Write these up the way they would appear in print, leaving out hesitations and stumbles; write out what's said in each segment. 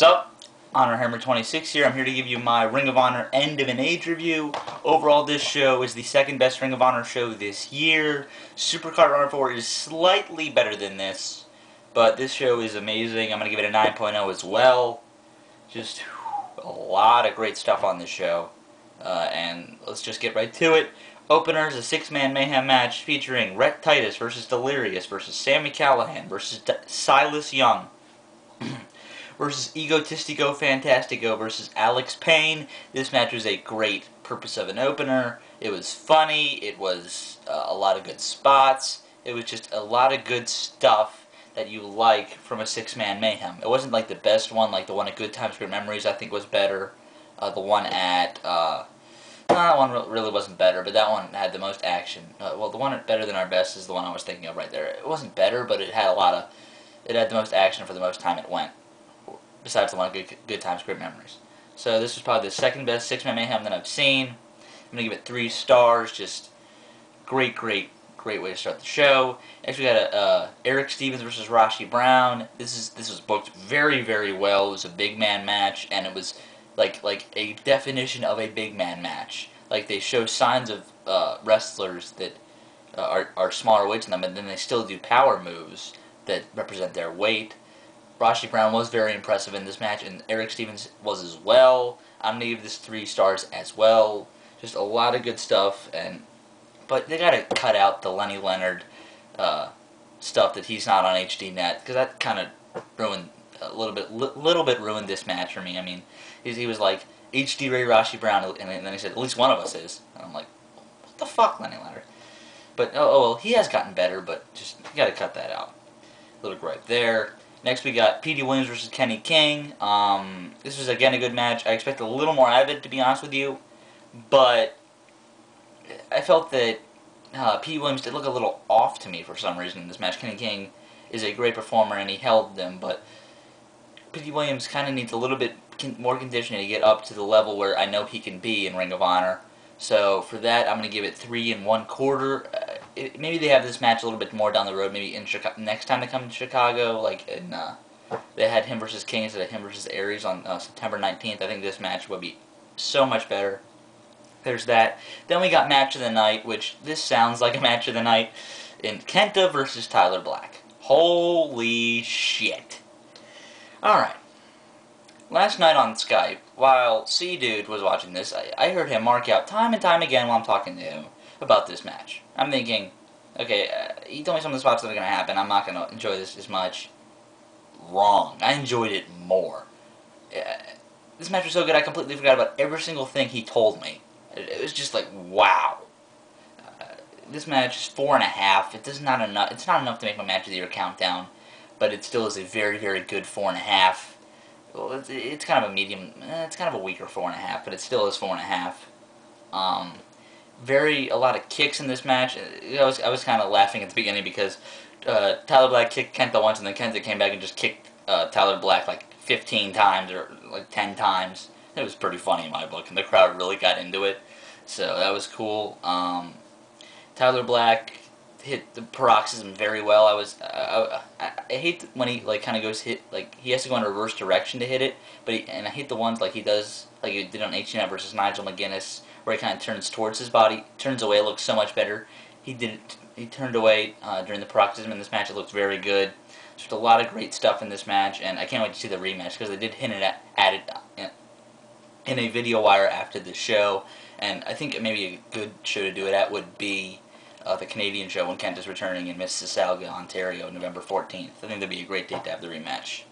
up? Honor Hammer 26 here. I'm here to give you my Ring of Honor End of an Age review. Overall, this show is the second best Ring of Honor show this year. Supercard Honor 4 is slightly better than this, but this show is amazing. I'm going to give it a 9.0 as well. Just a lot of great stuff on this show. And let's just get right to it. Openers, a 6-man mayhem match featuring Rhett Titus versus Delirious versus Sami Callihan versus Silas Young versus Egotistico Fantastico versus Alex Payne. This match was a great purpose of an opener. It was funny. It was a lot of good spots. It was just a lot of good stuff that you like from a 6-man mayhem. It wasn't like the best one, like the one at Good Times, Great Memories I think was better. The one at... that one really wasn't better, but that one had the most action. Well, the one better than our best is the one I was thinking of right there. It wasn't better, but it had a lot of... It had the most action for the most time it went. Besides the one Good Times, Great Memories. So this was probably the second best 6-man mayhem that I've seen. I'm going to give it 3 stars. Just great way to start the show. Next we got Erick Stevens versus Rasche Brown. This was booked very well. It was a big man match, and it was like a definition of a big man match. Like they show signs of wrestlers that are smaller weights than them, and then they still do power moves that represent their weight. Rasche Brown was very impressive in this match, and Erick Stevens was as well. I'm going to give this 3 stars as well. Just a lot of good stuff, but they got to cut out the Lenny Leonard stuff that he's not on HDNet, because that kind of ruined a little bit ruined this match for me. I mean, he was like HD Ray Rasche Brown, and then he said at least one of us is, and I'm like, what the fuck, Lenny Leonard? But oh well, he has gotten better, but just you got to cut that out. A little gripe there. Next we got Petey Williams versus Kenny King. This was again a good match. I expected a little more out of it, to be honest with you, but I felt that Petey Williams did look a little off to me for some reason in this match. Kenny King is a great performer and he held them, but Petey Williams kind of needs a little bit more conditioning to get up to the level where I know he can be in Ring of Honor. So for that, I'm going to give it 3 1/4. Maybe they have this match a little bit more down the road. Maybe in Chicago, next time they come to Chicago, like they had him versus King instead of him versus Aries on September 19th. I think this match would be so much better. There's that. Then we got match of the night, which this sounds like a match of the night, in KENTA versus Tyler Black. Holy shit! All right. Last night on Skype, while C-Dude was watching this, I heard him mark out time and time again while I'm talking to him about this match. I'm thinking, okay, he told me some of the spots that are going to happen. I'm not going to enjoy this as much. Wrong. I enjoyed it more. This match was so good I completely forgot about every single thing he told me. It was just like, wow. This match is 4.5. It's not enough to make my match of the year countdown, but it still is a very good 4.5. Well, it's kind of a medium. It's kind of a weaker 4.5, but it still is 4.5. A lot of kicks in this match. I was kind of laughing at the beginning because Tyler Black kicked KENTA once, and then KENTA came back and just kicked Tyler Black like 15 times or like 10 times. It was pretty funny in my book, and the crowd really got into it. So that was cool. Tyler Black hit the paroxysm very well. I hate when he like kind of goes he has to go in a reverse direction to hit it, and I hate the ones like he does like he did on HDNet versus Nigel McGuinness, where he kind of turns towards his body, turns away, looks so much better. He turned away during the paroxysm in this match. It looked very good. Just a lot of great stuff in this match, and I can't wait to see the rematch because they did hint at it in a video wire after the show, and I think maybe a good show to do it at would be the Canadian show when Kent is returning in Mississauga, Ontario, November 14th. I think that'd be a great date to have the rematch.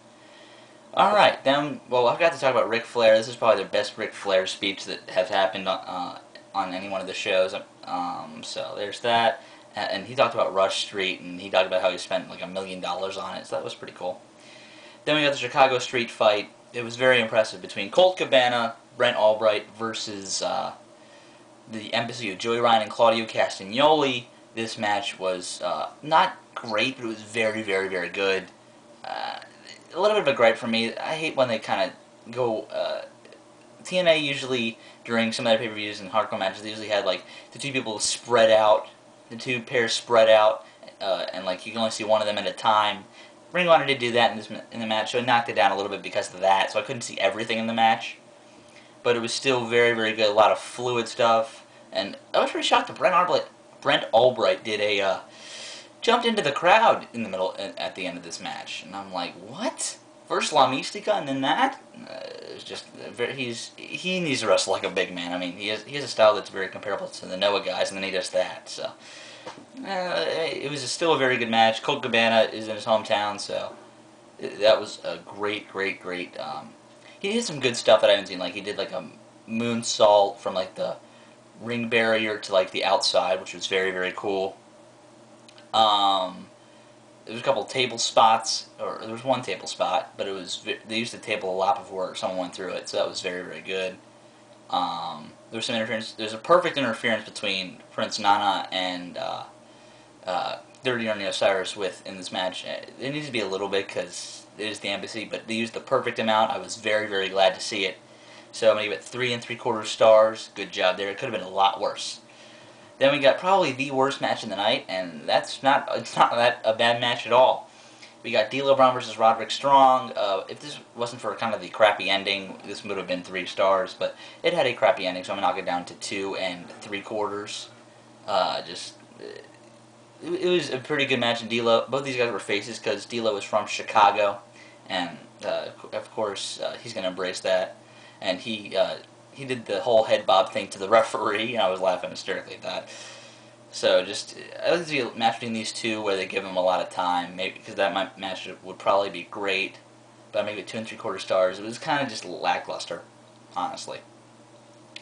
Alright, then, well, I've got to talk about Ric Flair. This is probably the best Ric Flair speech that has happened on any one of the shows. So there's that. And he talked about Rush Street, and he talked about how he spent like $1 million on it, so that was pretty cool. Then we got the Chicago Street fight. It was very impressive between Colt Cabana, Brent Albright versus the Embassy of Joey Ryan and Claudio Castagnoli. This match was not great, but it was very good. A little bit of a gripe for me. I hate when they kind of go... TNA usually, during some of their pay-per-views and hardcore matches, they usually had like the 2 people spread out, the 2 pairs spread out, and like you can only see one of them at a time. Ring of Honor did do that in the match, so it knocked it down a little bit because of that. So I couldn't see everything in the match, but it was still very, very good. A lot of fluid stuff, and I was pretty shocked that Brent Albright did a jumped into the crowd in the middle at the end of this match, and I'm like, what? First La Mystica and then that? It's just he needs to wrestle like a big man. I mean, he has a style that's very comparable to the Noah guys, and then he does that. So it was still a very good match. Colt Cabana is in his hometown, so that was a great. He did some good stuff that I haven't seen. Like he did like a moonsault from like the ring barrier to like the outside, which was very, very cool. There was a couple of table spots, or there was one table spot, but they used the table a lot before someone went through it, so that was very, very good. There was some interference. There's a perfect interference between Prince Nana and Dirty Ernie Osiris in this match. It needs to be a little bit because it is the embassy, but they used the perfect amount. I was very, very glad to see it. So I'm going to give it 3 3/4 stars. Good job there. It could have been a lot worse. Then we got probably the worst match of the night, and it's not a bad match at all. We got D'Lo Brown versus Roderick Strong. If this wasn't for kind of the crappy ending, this would have been 3 stars, but it had a crappy ending, so I'm going to knock it down to 2 3/4. It was a pretty good match, and D'Lo, both these guys were faces because D'Lo is from Chicago, and of course he's going to embrace that, and he did the whole head bob thing to the referee, and I was laughing hysterically at that. So I like to see a match between these two where they give them a lot of time, maybe because that match would probably be great, but I make it 2 3/4 stars. It was kind of just lackluster, honestly.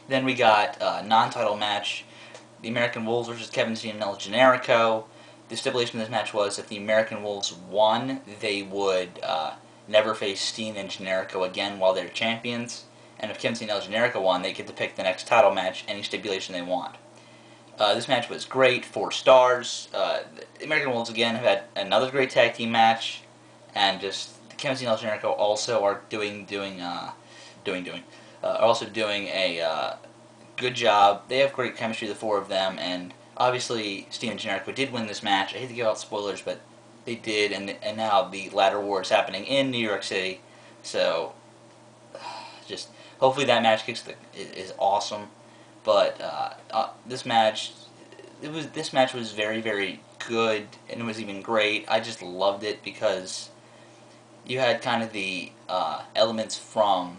Then we got a non-title match, the American Wolves versus Kevin Steen and El Generico. The stipulation of this match was if the American Wolves won, they would never face Steen and Generico again while they're champions. And if Kevin Steen and El Generico won, they get to pick the next title match, any stipulation they want. This match was great, 4 stars. The American Wolves again have had another great tag team match, and just Kevin Steen and El Generico also are also doing a good job. They have great chemistry, the 4 of them, and obviously Steen and Generico did win this match. I hate to give out spoilers, but they did, and now the ladder war is happening in New York City. So just hopefully that match is awesome. But this match was very, very good, and it was even great. I just loved it because you had kind of the elements from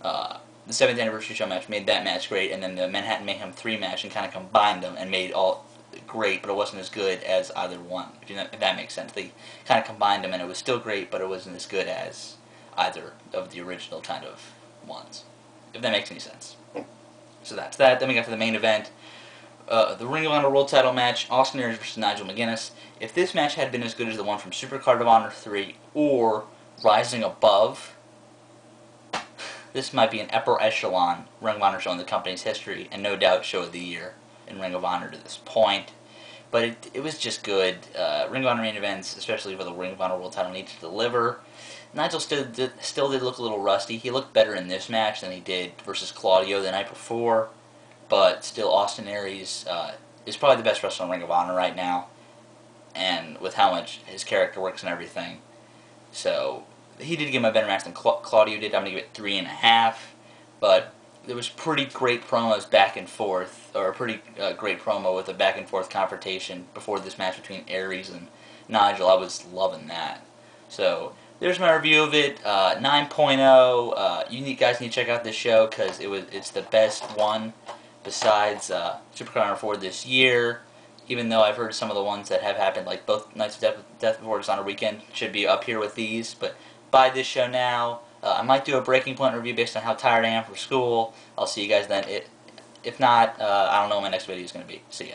the 7th anniversary show match made that match great, and then the Manhattan Mayhem 3 match, and kind of combined them and made all great, but it wasn't as good as either one. If that makes sense, they kind of combined them, and it was still great, but it wasn't as good as either of the original kind of ones. If that makes any sense. So that's that. Then we got to the main event, the Ring of Honor World Title match, Austin Aries versus Nigel McGuinness. If this match had been as good as the one from Supercard of Honor 3 or Rising Above, this might be an upper echelon Ring of Honor show in the company's history, and no doubt show of the year in Ring of Honor to this point. But it was just good. Ring of Honor main events, especially for the Ring of Honor World Title, need to deliver. Nigel still did look a little rusty. He looked better in this match than he did versus Claudio the night before, but still Austin Aries is probably the best wrestler in Ring of Honor right now, and with how much his character works and everything. So he did give him a better match than Claudio did. I'm going to give it 3.5, but there was pretty great promos back and forth, or a pretty great promo with a back and forth confrontation before this match between Aries and Nigel. I was loving that. So there's my review of it, 9.0. You guys need to check out this show because it's the best one besides Supercard Honor 4 this year. Even though I've heard some of the ones that have happened, like both Nights of Death before Dishonor Weekend, should be up here with these. But buy this show now. I might do a Breaking Point review based on how tired I am from school. I'll see you guys then. If not, I don't know when my next video is going to be. See ya.